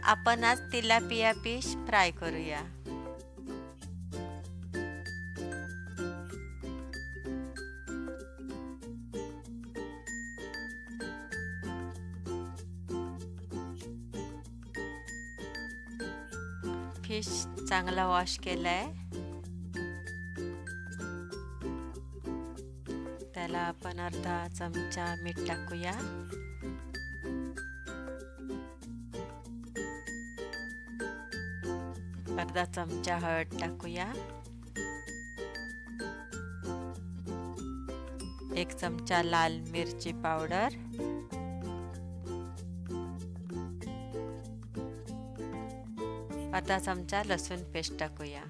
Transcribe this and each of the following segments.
आपण आज tilapia fish fry करूया. फिश चांगला वॉश केलाय. त्याला आपण अर्धा चमचा मीठ टाकूया. अर्धा चमचा हळद टाकूया. 1 चमचा लाल मिरची पावडर. अर्धा चमचा लसूण पेस्ट टाकूया.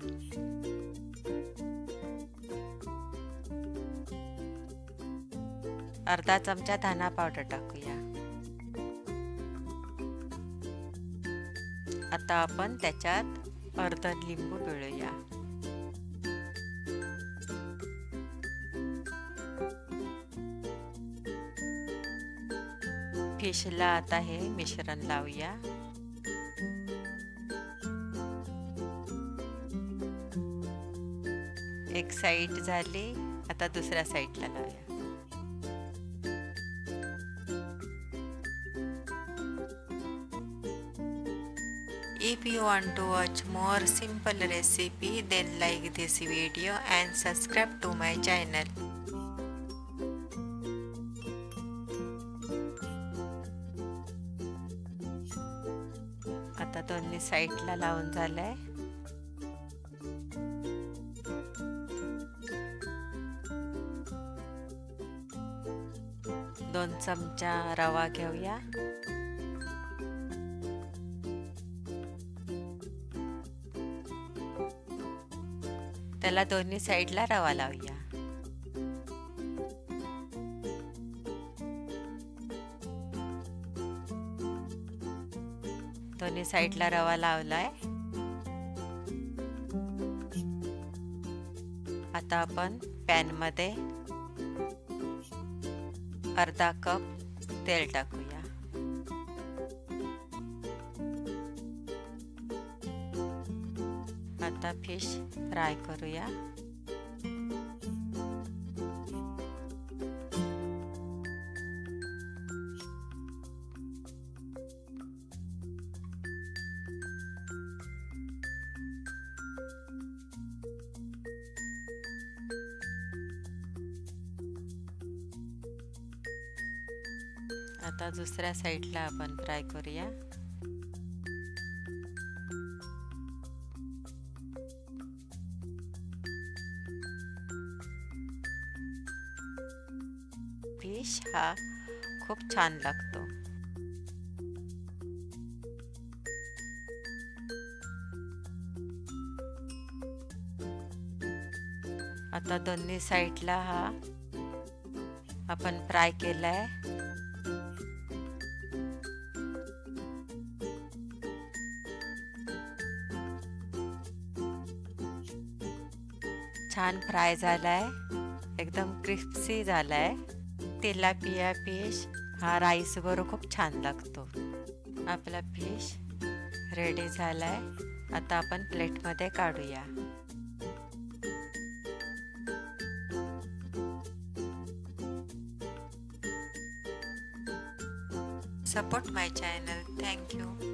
अर्धा चमचा धना पावडर टाकूया. आता आपण त्याच्यात अर्धा लिंबू पिळूया. फिशला आता हे मिश्रण लावूया. एक साइड झाली, आता दुसऱ्या साइडला लावूया. If you want to watch more simple recipe, then like this video and subscribe to my channel. आता दोन्ही साइडला लावून झालंय. दोन चमचा रवा घेऊया. त्याला दोन्ही साइडला रवा लावूया. दोन्ही साइडला रवा लावलाय. आता आपण पॅन मध्ये अर्धा कप तेल टाकूया. आता फिश फ्राय करूया. आता दुसऱ्या साइडला आपण फ्राय करूया. फिश हा खूप छान लागतो. आता दोन्ही साइडला हा आपण फ्राय केलाय. छान फ्राय झालाय. एकदम क्रिस्पी झालाय. तिलापिया फिश हा राईस बरोबर खूप छान लागतो. आपला फिश रेडी झालाय. आता आपण प्लेटमध्ये काढूया. Support my channel. Thank you.